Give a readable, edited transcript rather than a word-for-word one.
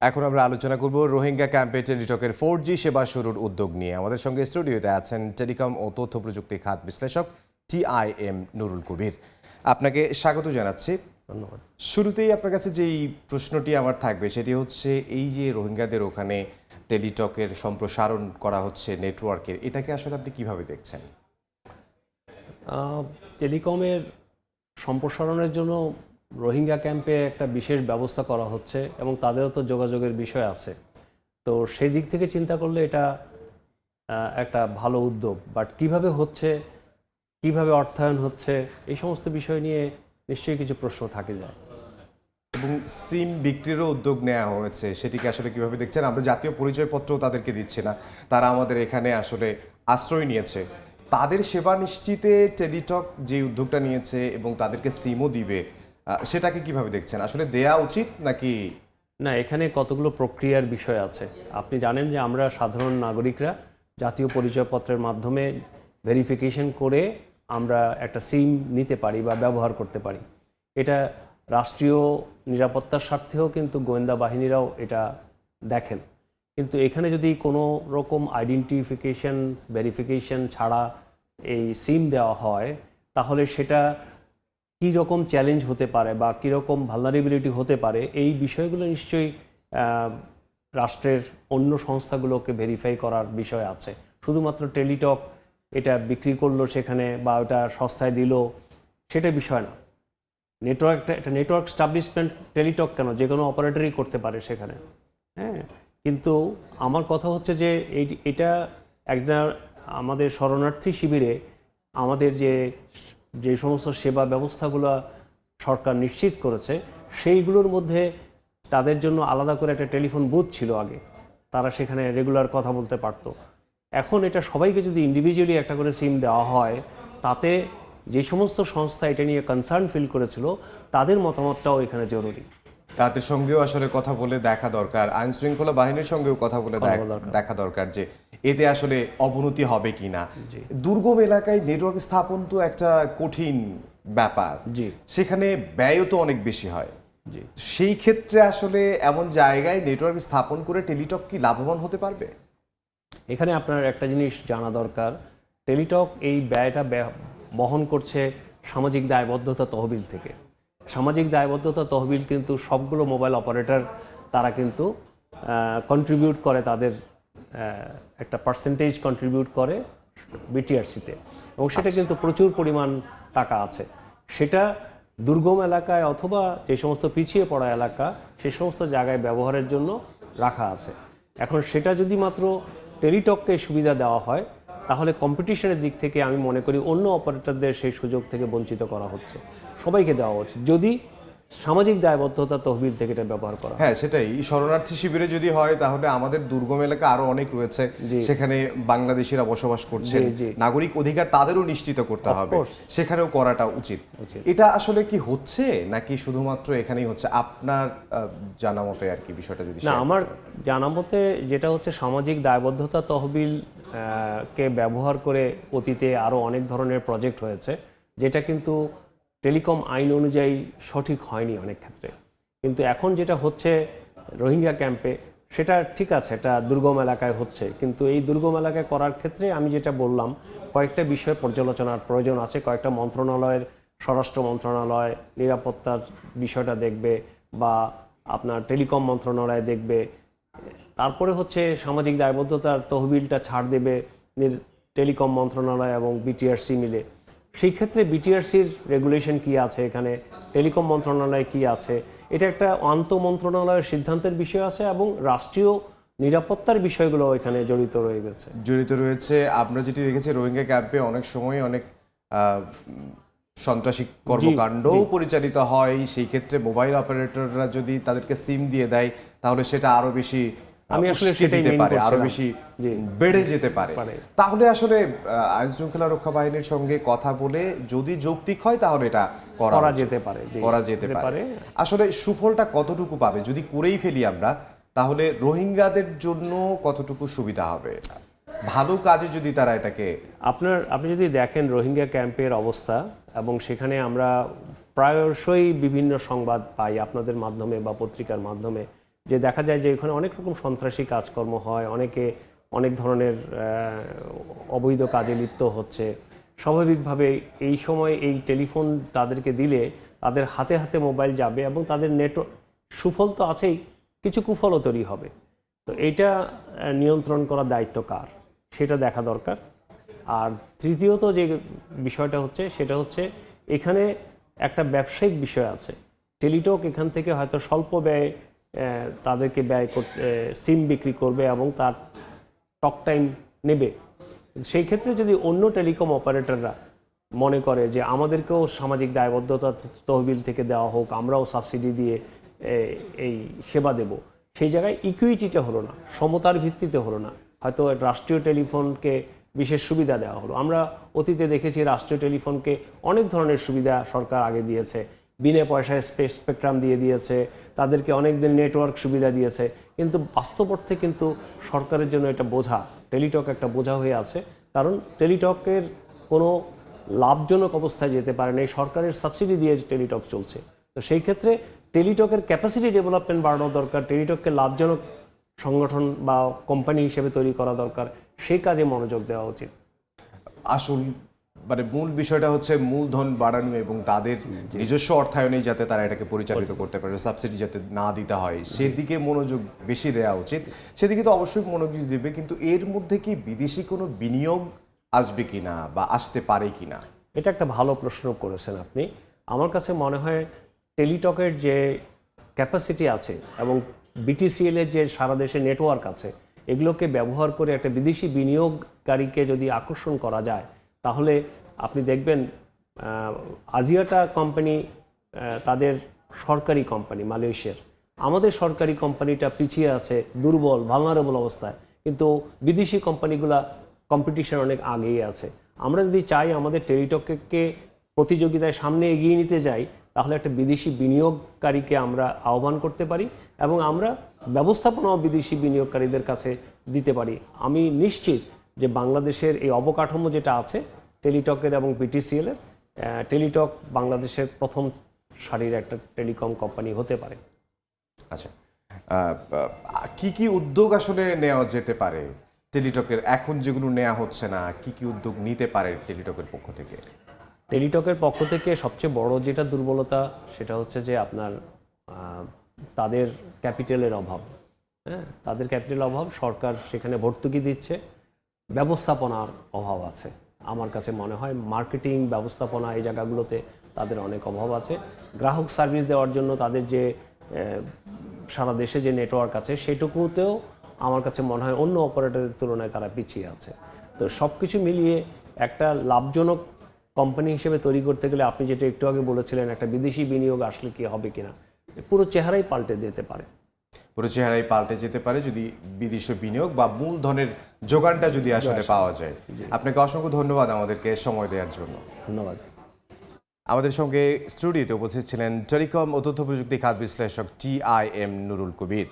এখন আমরা আলোচনা করব রোহিঙ্গা ক্যাম্পে টেলিটকের 4G সেবা শুরুর উদ্যোগ নিয়ে। আমাদের সঙ্গে স্টুডিওতে আছেন টেলিকম ও তথ্য প্রযুক্তি খাত বিশ্লেষক TIM নুরুল কবির। আপনাকে স্বাগত জানাচ্ছি। ধন্যবাদ। শুরুতেই আপনার কাছে যেই প্রশ্নটি আমার থাকবে সেটি হচ্ছে, এই যে রোহিঙ্গাদের ওখানে টেলিটকের সম্প্রসারণ করা হচ্ছে নেটওয়ার্কের, এটাকে আসলে আপনি কিভাবে দেখছেন? টেলিকমের সম্প্রসারণের জন্য রোহিঙ্গা ক্যাম্পে একটা বিশেষ ব্যবস্থা করা হচ্ছে এবং তাদেরও তো যোগাযোগের বিষয় আছে। তো সেই দিক থেকে চিন্তা করলে এটা একটা ভালো উদ্যোগ। বাট কিভাবে হচ্ছে, কিভাবে অর্থায়ন হচ্ছে, এই সমস্ত বিষয় নিয়ে নিশ্চয়ই কিছু প্রশ্ন থাকে যায়। এবং সিম বিক্রিরও উদ্যোগ নেওয়া হয়েছে, সেটিকে আসলে কিভাবে দেখছেন? আমরা জাতীয় পরিচয়পত্র তাদেরকে দিচ্ছি না, তারা আমাদের এখানে আসলে আশ্রয় নিয়েছে। তাদের সেবা নিশ্চিতে টেলিটক যে উদ্যোগটা নিয়েছে এবং তাদেরকে সিমও দিবে, সেটাকে কিভাবে দেখছেন? আসলে দেয়া উচিত নাকি? না, এখানে কতগুলো প্রক্রিয়ার বিষয় আছে। আপনি জানেন যে আমরা সাধারণ নাগরিকরা জাতীয় পরিচয়পত্রের মাধ্যমে ভেরিফিকেশন করে আমরা একটা সিম নিতে পারি বা ব্যবহার করতে পারি। এটা রাষ্ট্রীয় নিরাপত্তার স্বার্থেও কিন্তু গোয়েন্দা বাহিনীরাও এটা দেখেন। কিন্তু এখানে যদি কোনো রকম আইডেন্টিফিকেশন ভেরিফিকেশন ছাড়া এই সিম দেওয়া হয়, তাহলে সেটা কী রকম চ্যালেঞ্জ হতে পারে বা কীরকম ভালনারেবিলিটি হতে পারে, এই বিষয়গুলো নিশ্চয়ই রাষ্ট্রের অন্য সংস্থাগুলোকে ভেরিফাই করার বিষয় আছে। শুধুমাত্র টেলিটক এটা বিক্রি করলো সেখানে বা ওটা সস্তায় দিল, সেটা বিষয় না। একটা নেটওয়ার্ক স্টাবলিশমেন্ট টেলিটক কেন, যে কোনো অপারেটরই করতে পারে সেখানে। হ্যাঁ, কিন্তু আমার কথা হচ্ছে যে এটা একটা আমাদের শরণার্থী শিবিরে আমাদের যে সমস্ত সেবা ব্যবস্থাগুলো সরকার নিশ্চিত করেছে, সেইগুলোর মধ্যে তাদের জন্য আলাদা করে একটা টেলিফোন বুথ ছিল আগে, তারা সেখানে রেগুলার কথা বলতে পারতো। এখন এটা সবাইকে যদি ইন্ডিভিজুয়ালি একটা করে সিম দেওয়া হয়, তাতে যে সমস্ত সংস্থা এটা নিয়ে কনসার্ন ফিল করেছিল তাদের মতামতটাও এখানে জরুরি। তাদের সঙ্গেও আসলে কথা বলে দেখা দরকার, আইন শৃঙ্খলা বাহিনীর সঙ্গেও কথা বলে দেখা দরকার যে এতে আসলে অবনতি হবে কিনা। দুর্গম এলাকায় নেটওয়ার্ক স্থাপন তো একটা কঠিন ব্যাপার, সেখানে ব্যয়ও তো অনেক বেশি হয়। সেই ক্ষেত্রে আসলে এমন জায়গায় নেটওয়ার্ক স্থাপন করে টেলিটক কি লাভবান হতে পারবে? এখানে আপনার একটা জিনিস জানা দরকার, টেলিটক এই ব্যয়টা বহন করছে সামাজিক দায়বদ্ধতা তহবিল থেকে। সামাজিক দায়বদ্ধতা তহবিল কিন্তু সবগুলো মোবাইল অপারেটর তারা কিন্তু কন্ট্রিবিউট করে, তাদের একটা পার্সেন্টেজ কন্ট্রিবিউট করে বিটিআরসিতে, এবং সেটা কিন্তু প্রচুর পরিমাণ টাকা আছে। সেটা দুর্গম এলাকায় অথবা যে সমস্ত পিছিয়ে পড়া এলাকা, সে সমস্ত জায়গায় ব্যবহারের জন্য রাখা আছে। এখন সেটা যদি মাত্র টেলিটককে সুবিধা দেওয়া হয়, তাহলে কম্পিটিশনের দিক থেকে আমি মনে করি অন্য অপারেটরদের সেই সুযোগ থেকে বঞ্চিত করা হচ্ছে। সবাইকে দেওয়া উচিত যদি সামাজিক দায়বদ্ধতা তহবিল থেকে এটা ব্যবহার করা। হ্যাঁ, সেটাই। শরণার্থী শিবিরে যদি হয় তাহলে আমাদের দুর্গম এলাকা আরো অনেক রয়েছে, সেখানে বাংলাদেশিরা বসবাস করছেন, নাগরিক অধিকার তাদেরও নিশ্চিত করতে হবে, সেখানেও করাটা উচিত। এটা আসলে কি হচ্ছে নাকি শুধুমাত্র এখানেই হচ্ছে আপনার জানা মতে আর কি বিষয়টা যদি? না, আমার জানা মতে যেটা হচ্ছে সামাজিক দায়বদ্ধতা তহবিল কে ব্যবহার করে অতীতে আরো অনেক ধরনের প্রজেক্ট হয়েছে, যেটা কিন্তু টেলিকম আইন অনুযায়ী সঠিক হয়নি অনেক ক্ষেত্রে। কিন্তু এখন যেটা হচ্ছে রোহিঙ্গা ক্যাম্পে, সেটা ঠিক আছে, এটা দুর্গম এলাকায় হচ্ছে, কিন্তু এই দুর্গম এলাকায় করার ক্ষেত্রে আমি যেটা বললাম, কয়েকটা বিষয় পর্যালোচনার প্রয়োজন আছে। কয়েকটা মন্ত্রণালয়ের, স্বরাষ্ট্র মন্ত্রণালয় নিরাপত্তার বিষয়টা দেখবে, বা আপনার টেলিকম মন্ত্রণালয় দেখবে। তারপরে হচ্ছে সামাজিক দায়বদ্ধতার তহবিলটা ছাড় দেবে টেলিকম মন্ত্রণালয় এবং বিটিআরসি মিলে। সেই ক্ষেত্রে বিটিআরসির রেগুলেশন কি আছে, এখানে টেলিকম মন্ত্রণালয় কি আছে, এটা একটা আন্তঃ মন্ত্রণালয়ের সিদ্ধান্তের বিষয় আছে, এবং রাষ্ট্রীয় নিরাপত্তার বিষয়গুলো এখানে জড়িত রয়েছে। আমরা যেটি দেখেছি রোহিঙ্গা ক্যাম্পে অনেক সময় অনেক সন্ত্রাসী কর্মকাণ্ডও পরিচালিত হয়। সেই ক্ষেত্রে মোবাইল অপারেটররা যদি তাদেরকে সিম দিয়ে দেয়, তাহলে সেটা আরো বেশি আরো বেশি বেড়ে যেতে পারে। তাহলে আসলে আইন শৃঙ্খলা রক্ষা বাহিনীর সঙ্গে কথা বলে যদি যৌক্তিক হয় তাহলে এটা করা যেতে পারে। আসলে সুফলটা কতটুকু পাবে যদি করেই ফেলি আমরা, তাহলে রোহিঙ্গাদের জন্য কতটুকু সুবিধা হবে? ভালো কাজে যদি তারা এটাকে, আপনি যদি দেখেন রোহিঙ্গা ক্যাম্পের অবস্থা, এবং সেখানে আমরা প্রায়শই বিভিন্ন সংবাদ পাই আপনাদের মাধ্যমে বা পত্রিকার মাধ্যমে, যে দেখা যায় যে এখানে অনেক রকম সন্ত্রাসী কাজকর্ম হয়, অনেকে অনেক ধরনের অবৈধ কাজে লিপ্ত হচ্ছে। স্বাভাবিকভাবে এই সময় এই টেলিফোন তাদেরকে দিলে তাদের হাতে হাতে মোবাইল যাবে এবং তাদের নেটওয়ার্ক, সুফল তো আছেই, কিছু কুফলও তৈরি হবে। তো এইটা নিয়ন্ত্রণ করার দায়িত্ব কার, সেটা দেখা দরকার। আর তৃতীয়ত যে বিষয়টা হচ্ছে সেটা হচ্ছে এখানে একটা ব্যবসায়িক বিষয় আছে। টেলিটক এখান থেকে হয়তো স্বল্প ব্যয়ে তাদেরকে ব্যয় করতে সিম বিক্রি করবে এবং তার টক টাইম নেবে। সেই ক্ষেত্রে যদি অন্য টেলিকম অপারেটররা মনে করে যে আমাদেরকেও সামাজিক দায়বদ্ধতা তহবিল থেকে দেওয়া হোক, আমরাও সাবসিডি দিয়ে এই সেবা দেব, সেই জায়গায় ইকুইটিটা হলো না, সমতার ভিত্তিতে হলো না। হয়তো রাষ্ট্রীয় টেলিফোনকে বিশেষ সুবিধা দেওয়া হলো। আমরা অতীতে দেখেছি রাষ্ট্রীয় টেলিফোনকে অনেক ধরনের সুবিধা সরকার আগে দিয়েছে, বিনা পয়সায় স্পেকট্রাম দিয়ে দিয়েছে, তাদেরকে অনেক দিন নেটওয়ার্ক সুবিধা দিয়েছে। কিন্তু বাস্তব অর্থে কিন্তু সরকারের জন্য এটা বোঝা, টেলিটক একটা বোঝা হয়ে আছে। কারণ টেলিটকের কোনো লাভজনক অবস্থায় যেতে পারে না, এই সরকারের সাবসিডি দিয়ে টেলিটক চলছে। তো সেই ক্ষেত্রে টেলিটকের ক্যাপাসিটি ডেভেলপমেন্ট বাড়ানো দরকার, টেলিটককে লাভজনক সংগঠন বা কোম্পানি হিসেবে তৈরি করা দরকার, সেই কাজে মনোযোগ দেওয়া উচিত। আসল মানে মূল বিষয়টা হচ্ছে মূলধন বাড়ানো এবং তাদের নিজস্ব অর্থায়নেই যাতে তারা এটাকে পরিচালিত করতে পারে, সাবসিডি যাতে না দিতে হয় সেদিকে মনোযোগ বেশি দেওয়া উচিত। সেদিকে তো অবশ্যই মনোযোগ দেবে, কিন্তু এর মধ্যে কি বিদেশি কোনো বিনিয়োগ আসবে কিনা বা আসতে পারে কিনা? এটা একটা ভালো প্রশ্ন করেছেন আপনি। আমার কাছে মনে হয় টেলিটকের যে ক্যাপাসিটি আছে এবং বিটিসিএল এর যে সারা দেশে নেটওয়ার্ক আছে, এগুলোকে ব্যবহার করে একটা বিদেশি বিনিয়োগকারীকে যদি আকর্ষণ করা যায়, তাহলে আপনি দেখবেন আজিয়াটা কোম্পানি তাদের সরকারি কোম্পানি মালয়েশিয়ার, আমাদের সরকারি কোম্পানিটা পিছিয়ে আছে, দুর্বল ভালনারেবল অবস্থায়, কিন্তু বিদেশি কোম্পানিগুলা কম্পিটিশন অনেক আগেই আছে। আমরা যদি চাই আমাদের টেলিটককে প্রতিযোগিতায় সামনে এগিয়ে নিতে যাই, তাহলে একটা বিদেশি বিনিয়োগকারীকে আমরা আহ্বান করতে পারি এবং আমরা ব্যবস্থাপনাও বিদেশি বিনিয়োগকারীদের কাছে দিতে পারি। আমি নিশ্চিত যে বাংলাদেশের এই অবকাঠামো যেটা আছে টেলিটকের এবং বিটিসিএলের, টেলিটক বাংলাদেশের প্রথম সারির একটা টেলিকম কোম্পানি হতে পারে। আচ্ছা, কি কি উদ্যোগ আসলে নেওয়া যেতে পারে টেলিটকের, এখন যেগুলো নেওয়া হচ্ছে না, কি কি উদ্যোগ নিতে পারে টেলিটকের পক্ষ থেকে? টেলিটকের পক্ষ থেকে সবচেয়ে বড় যেটা দুর্বলতা সেটা হচ্ছে যে আপনার তাদের ক্যাপিটালের অভাব। হ্যাঁ, তাদের ক্যাপিটালের অভাব, সরকার সেখানে ভর্তুকি দিচ্ছে, ব্যবস্থাপনার অভাব আছে। আমার কাছে মনে হয় মার্কেটিং ব্যবস্থাপনা এই জায়গাগুলোতে তাদের অনেক অভাব আছে। গ্রাহক সার্ভিস দেওয়ার জন্য তাদের যে সারা দেশে যে নেটওয়ার্ক আছে সেটুকুতেও আমার কাছে মনে হয় অন্য অপারেটরের তুলনায় তারা পিছিয়ে আছে। তো সব কিছু মিলিয়ে একটা লাভজনক কোম্পানি হিসেবে তৈরি করতে গেলে আপনি যেটা একটু আগে বলেছিলেন একটা বিদেশি বিনিয়োগ আসলে কি হবে কিনা, পুরো চেহারাই পাল্টে যেতে পারে। পুরো চেহারাই পাল্টে যেতে পারে যদি বিদেশি বিনিয়োগ বা মূলধনের যোগানটা যদি আসলে পাওয়া যায়। আপনাকে অসংখ্য ধন্যবাদ আমাদেরকে সময় দেওয়ার জন্য। ধন্যবাদ। আমাদের সঙ্গে স্টুডিওতে উপস্থিত ছিলেন টেলিকম ও তথ্য প্রযুক্তি খাত বিশ্লেষক TIM নুরুল কবির।